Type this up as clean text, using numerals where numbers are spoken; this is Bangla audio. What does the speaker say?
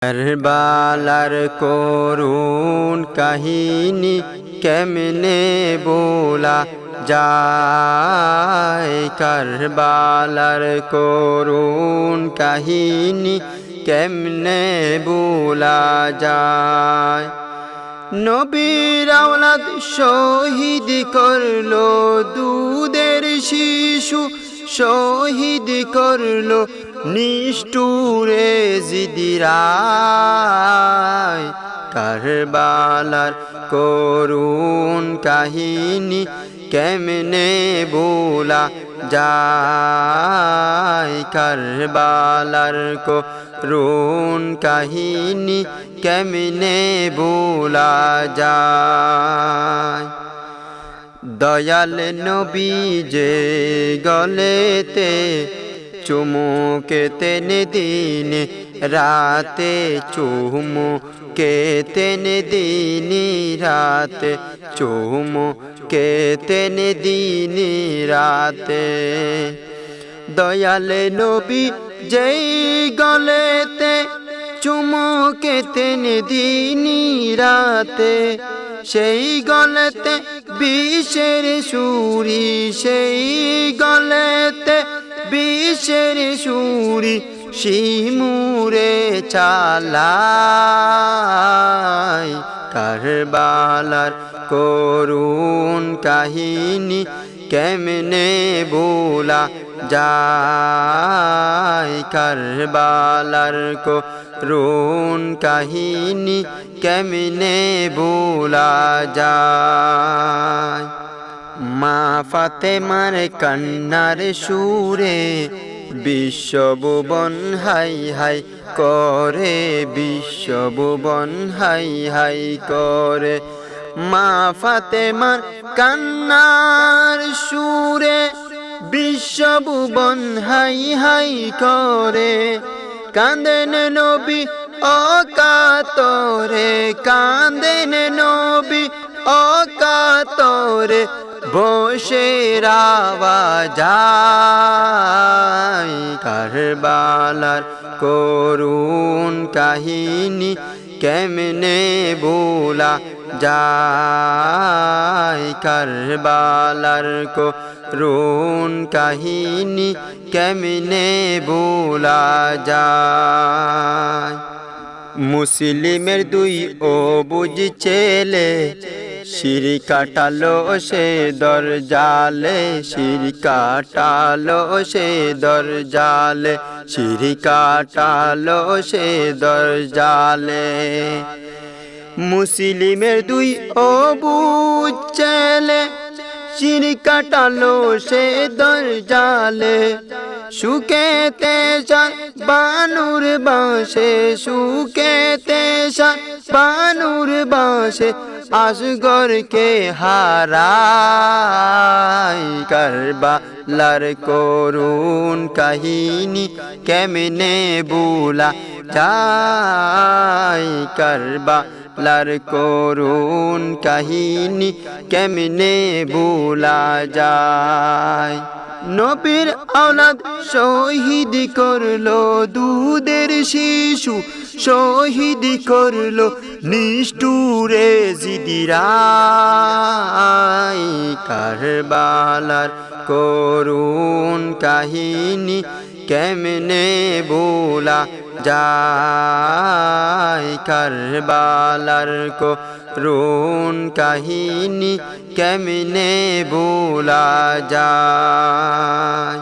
কারবালার করুণ কাহিনী কেমনে বলা যায়। কারবালার করুণ কাহিনী কেমনে বলা যায়। নবীর আওলাদ শহীদ করলো দুধের শিশু, শহীদ করলো নিষ্ঠুরে জিদিরায়। কারবালার করুণ কাহিনী কেমনে বলা যায়। কারবালার করুণ কাহিনী কেমনে বলা যায়। দয়াল নবী যে গলেতে চুমুকেতেন দিন রাতে, চুমুকেতেন দিন রাতে, চুমুকেতেন দিন রাতে। দয়াল নবী যেই গলেতে চুমুকেতেন দিন রাতে, সেই গলেতে বিষের সুরি, সেই গলেতে বিষের সুরি শিমুরে চালায়। কারবালার করুণ কাহিনী কেমনে বলা যায়। কারবালার করুণ কাহিনী কেমনে বলা যায়। মা ফাতেমার কান্নার সুরে বিশ্বভুবন হাই হাই করে, বিশ্বভুবন হাই হাই করে। মা ফাতেমার কান্নার সুরে বিশ্বভুবন হাই হাই করে। কাঁদেন নবী অকাতরে, কাঁদেন নবী অকাতরে, বসে রাওয়া যায়। কারবালার করুণ কাহিনী কেমনে বলা যায়। কারবালার করুণ কাহিনী কেমনে বলা যায়। মুসলিমের দুই অবুঝ ছেলে শির কাটালো সে দরজালে, শির কাটালো সে দরজালে, শির কাটালো সে দরজালে। মুসলিমের দুই অবুঝ ছেলে শির কাটালো সে দরজালে। সুখেতে যায় বানুর বাসে, সুখেতে যায় বানুর বাসে, আসগরকে হারায়। কারবালার করুণ কাহিনী কেমনে বলা যায়। কারবালার করুণ কাহিনী কেমনে বলা যায়। নবীর আওলাদ শহীদ করলো দুধের শিশু, শহীদ করলো নিষ্ঠুরে জিদিরায়। কারবালার করুণ কাহিনী কেমনে বলা যায়। কারবালার করুণ কাহিনী কেমনে বলা যায়।